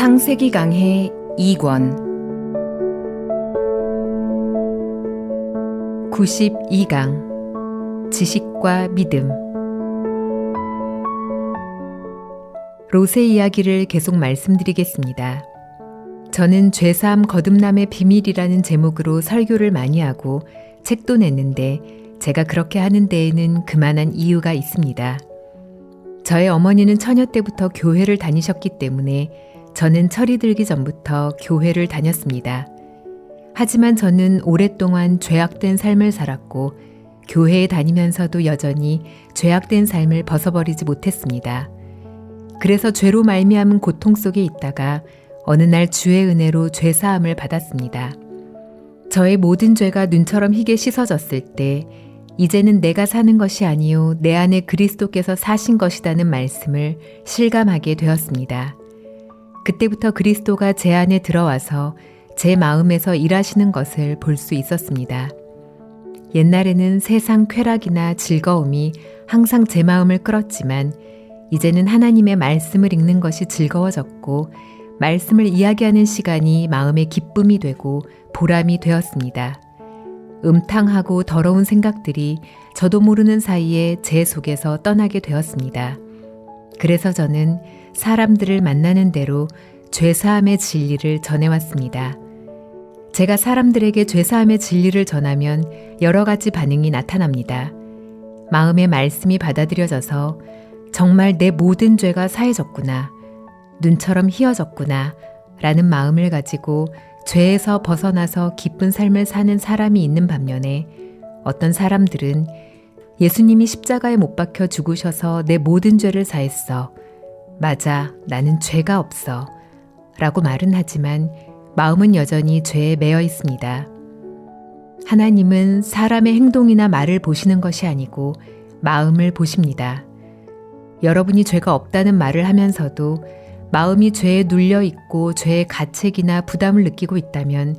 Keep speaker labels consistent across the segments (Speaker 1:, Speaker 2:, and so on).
Speaker 1: 창세기 강해 2권 92강 지식과 믿음. 롯의 이야기를 계속 말씀드리겠습니다. 저는 죄사함 거듭남의 비밀이라는 제목으로 설교를 많이 하고 책도 냈는데 제가 그렇게 하는 데에는 그만한 이유가 있습니다. 저의 어머니는 처녀 때부터 교회를 다니셨기 때문에 저는 철이 들기 전부터 교회를 다녔습니다. 하지만 저는 오랫동안 죄악된 삶을 살았고 교회에 다니면서도 여전히 죄악된 삶을 벗어버리지 못했습니다. 그래서 죄로 말미암은 고통 속에 있다가 어느 날 주의 은혜로 죄사함을 받았습니다. 저의 모든 죄가 눈처럼 희게 씻어졌을 때 이제는 내가 사는 것이 아니요 내 안에 그리스도께서 사신 것이라는 말씀을 실감하게 되었습니다. 그때부터 그리스도가 제 안에 들어와서 제 마음에서 일하시는 것을 볼 수 있었습니다. 옛날에는 세상 쾌락이나 즐거움이 항상 제 마음을 끌었지만 이제는 하나님의 말씀을 읽는 것이 즐거워졌고 말씀을 이야기하는 시간이 마음의 기쁨이 되고 보람이 되었습니다. 음탕하고 더러운 생각들이 저도 모르는 사이에 제 속에서 떠나게 되었습니다. 그래서 저는 사람들을 만나는 대로 죄사함의 진리를 전해왔습니다. 제가 사람들에게 죄사함의 진리를 전하면 여러 가지 반응이 나타납니다. 마음의 말씀이 받아들여져서 정말 내 모든 죄가 사해졌구나, 눈처럼 희어졌구나 라는 마음을 가지고 죄에서 벗어나서 기쁜 삶을 사는 사람이 있는 반면에 어떤 사람들은 예수님이 십자가에 못 박혀 죽으셔서 내 모든 죄를 사했어. 맞아, 나는 죄가 없어. 라고 말은 하지만 마음은 여전히 죄에 매여 있습니다. 하나님은 사람의 행동이나 말을 보시는 것이 아니고 마음을 보십니다. 여러분이 죄가 없다는 말을 하면서도 마음이 죄에 눌려 있고 죄의 가책이나 부담을 느끼고 있다면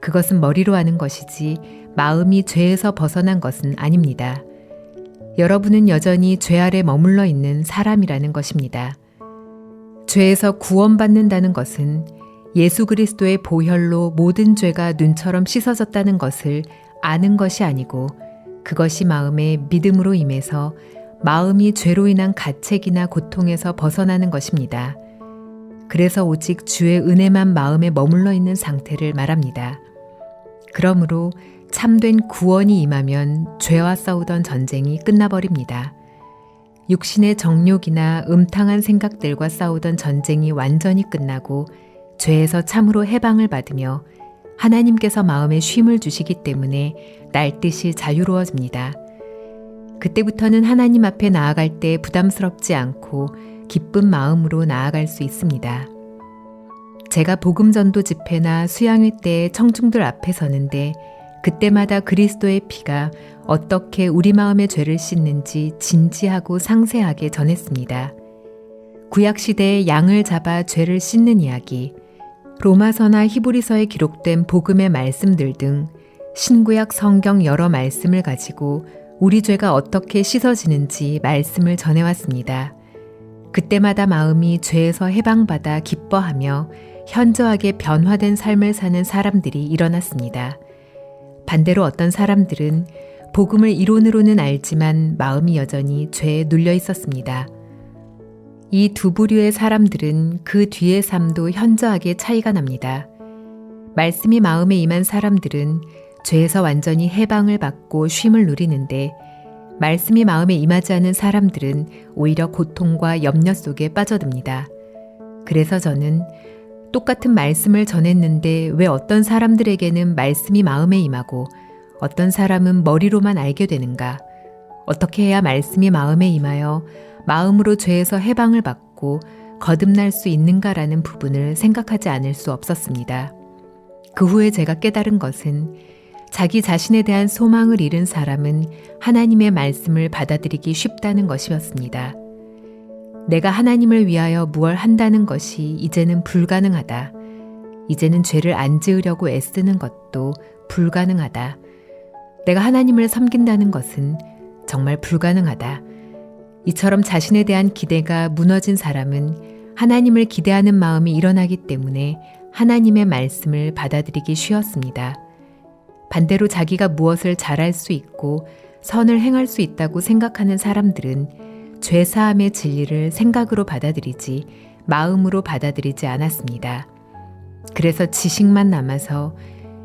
Speaker 1: 그것은 머리로 하는 것이지 마음이 죄에서 벗어난 것은 아닙니다. 여러분은 여전히 죄 아래 머물러 있는 사람이라는 것입니다. 죄에서 구원받는다는 것은 예수 그리스도의 보혈로 모든 죄가 눈처럼 씻어졌다는 것을 아는 것이 아니고 그것이 마음에 믿음으로 임해서 마음이 죄로 인한 가책이나 고통에서 벗어나는 것입니다. 그래서 오직 주의 은혜만 마음에 머물러 있는 상태를 말합니다. 그러므로 참된 구원이 임하면 죄와 싸우던 전쟁이 끝나버립니다. 육신의 정욕이나 음탕한 생각들과 싸우던 전쟁이 완전히 끝나고 죄에서 참으로 해방을 받으며 하나님께서 마음에 쉼을 주시기 때문에 날듯이 자유로워집니다. 그때부터는 하나님 앞에 나아갈 때 부담스럽지 않고 기쁜 마음으로 나아갈 수 있습니다. 제가 복음전도 집회나 수양회 때 청중들 앞에 서는데 그때마다 그리스도의 피가 어떻게 우리 마음의 죄를 씻는지 진지하고 상세하게 전했습니다. 구약시대에 양을 잡아 죄를 씻는 이야기, 로마서나 히브리서에 기록된 복음의 말씀들 등 신구약 성경 여러 말씀을 가지고 우리 죄가 어떻게 씻어지는지 말씀을 전해왔습니다. 그때마다 마음이 죄에서 해방받아 기뻐하며 현저하게 변화된 삶을 사는 사람들이 일어났습니다. 반대로 어떤 사람들은 복음을 이론으로는 알지만 마음이 여전히 죄에 눌려 있었습니다. 이 두 부류의 사람들은 그 뒤의 삶도 현저하게 차이가 납니다. 말씀이 마음에 임한 사람들은 죄에서 완전히 해방을 받고 쉼을 누리는데 말씀이 마음에 임하지 않은 사람들은 오히려 고통과 염려 속에 빠져듭니다. 그래서 저는 똑같은 말씀을 전했는데 왜 어떤 사람들에게는 말씀이 마음에 임하고 어떤 사람은 머리로만 알게 되는가? 어떻게 해야 말씀이 마음에 임하여 마음으로 죄에서 해방을 받고 거듭날 수 있는가라는 부분을 생각하지 않을 수 없었습니다. 그 후에 제가 깨달은 것은 자기 자신에 대한 소망을 잃은 사람은 하나님의 말씀을 받아들이기 쉽다는 것이었습니다. 내가 하나님을 위하여 무얼 한다는 것이 이제는 불가능하다. 이제는 죄를 안 지으려고 애쓰는 것도 불가능하다. 내가 하나님을 섬긴다는 것은 정말 불가능하다. 이처럼 자신에 대한 기대가 무너진 사람은 하나님을 기대하는 마음이 일어나기 때문에 하나님의 말씀을 받아들이기 쉬웠습니다. 반대로 자기가 무엇을 잘할 수 있고 선을 행할 수 있다고 생각하는 사람들은 죄사함의 진리를 생각으로 받아들이지 마음으로 받아들이지 않았습니다. 그래서 지식만 남아서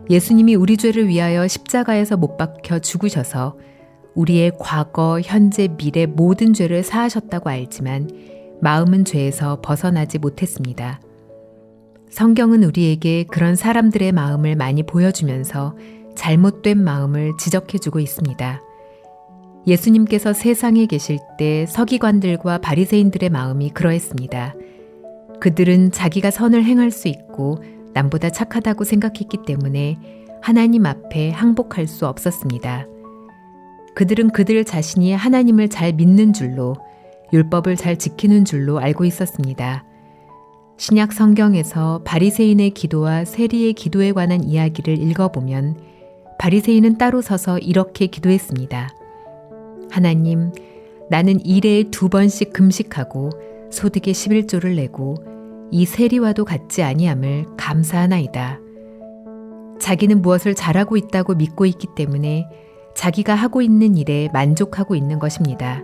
Speaker 1: 예수님이 우리 죄를 위하여 십자가에서 못 박혀 죽으셔서 우리의 과거, 현재, 미래 모든 죄를 사하셨다고 알지만 마음은 죄에서 벗어나지 못했습니다. 성경은 우리에게 그런 사람들의 마음을 많이 보여주면서 잘못된 마음을 지적해주고 있습니다. 예수님께서 세상에 계실 때 서기관들과 바리새인들의 마음이 그러했습니다. 그들은 자기가 선을 행할 수 있고 남보다 착하다고 생각했기 때문에 하나님 앞에 항복할 수 없었습니다. 그들은 그들 자신이 하나님을 잘 믿는 줄로 율법을 잘 지키는 줄로 알고 있었습니다. 신약 성경에서 바리새인의 기도와 세리의 기도에 관한 이야기를 읽어보면 바리새인은 따로 서서 이렇게 기도했습니다. 하나님, 나는 일에 2번씩 금식하고 소득의 11조를 내고 이 세리와도 같지 아니함을 감사하나이다. 자기는 무엇을 잘하고 있다고 믿고 있기 때문에 자기가 하고 있는 일에 만족하고 있는 것입니다.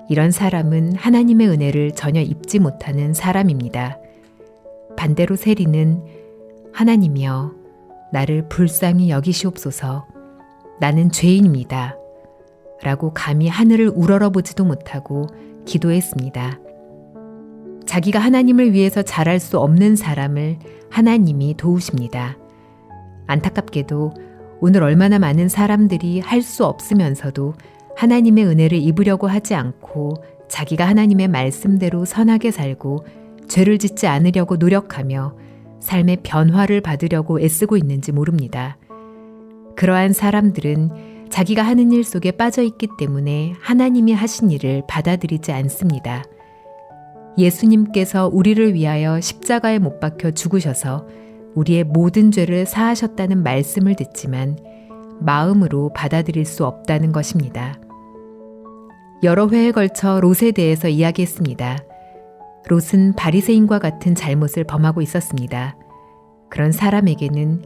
Speaker 1: 이런 사람은 하나님의 은혜를 전혀 입지 못하는 사람입니다. 반대로 세리는 하나님이여 나를 불쌍히 여기시옵소서 나는 죄인입니다. 라고 감히 하늘을 우러러보지도 못하고 기도했습니다. 자기가 하나님을 위해서 잘할 수 없는 사람을 하나님이 도우십니다. 안타깝게도 오늘 얼마나 많은 사람들이 할 수 없으면서도 하나님의 은혜를 입으려고 하지 않고 자기가 하나님의 말씀대로 선하게 살고 죄를 짓지 않으려고 노력하며 삶의 변화를 받으려고 애쓰고 있는지 모릅니다. 그러한 사람들은 자기가 하는 일 속에 빠져 있기 때문에 하나님이 하신 일을 받아들이지 않습니다. 예수님께서 우리를 위하여 십자가에 못 박혀 죽으셔서 우리의 모든 죄를 사하셨다는 말씀을 듣지만 마음으로 받아들일 수 없다는 것입니다. 여러 회에 걸쳐 롯에 대해서 이야기했습니다. 롯은 바리새인과 같은 잘못을 범하고 있었습니다. 그런 사람에게는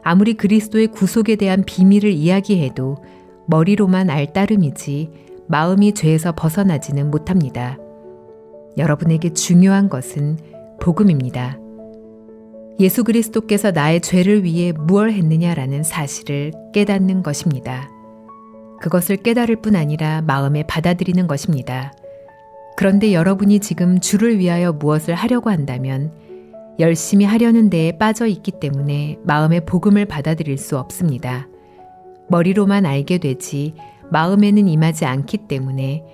Speaker 1: 아무리 그리스도의 구속에 대한 비밀을 이야기해도 머리로만 알 따름이지 마음이 죄에서 벗어나지는 못합니다. 여러분에게 중요한 것은 복음입니다. 예수 그리스도께서 나의 죄를 위해 무엇을 했느냐라는 사실을 깨닫는 것입니다. 그것을 깨달을 뿐 아니라 마음에 받아들이는 것입니다. 그런데 여러분이 지금 주를 위하여 무엇을 하려고 한다면 열심히 하려는 데에 빠져 있기 때문에 마음의 복음을 받아들일 수 없습니다. 머리로만 알게 되지 마음에는 임하지 않기 때문에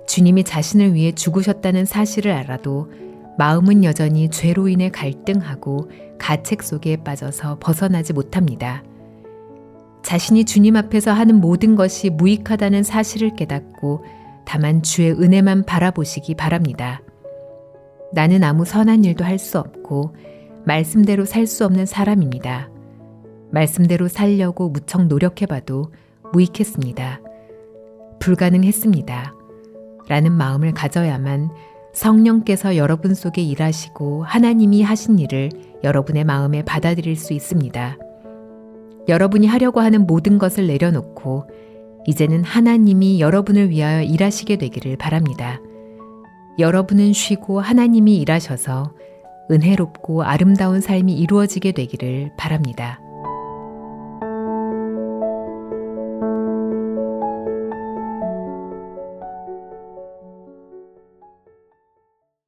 Speaker 1: 주님이 자신을 위해 죽으셨다는 사실을 알아도 마음은 여전히 죄로 인해 갈등하고 가책 속에 빠져서 벗어나지 못합니다. 자신이 주님 앞에서 하는 모든 것이 무익하다는 사실을 깨닫고 다만 주의 은혜만 바라보시기 바랍니다. 나는 아무 선한 일도 할 수 없고 말씀대로 살 수 없는 사람입니다. 말씀대로 살려고 무척 노력해봐도 무익했습니다. 불가능했습니다. 라는 마음을 가져야만 성령께서 여러분 속에 일하시고 하나님이 하신 일을 여러분의 마음에 받아들일 수 있습니다. 여러분이 하려고 하는 모든 것을 내려놓고 이제는 하나님이 여러분을 위하여 일하시게 되기를 바랍니다. 여러분은 쉬고 하나님이 일하셔서 은혜롭고 아름다운 삶이 이루어지게 되기를 바랍니다.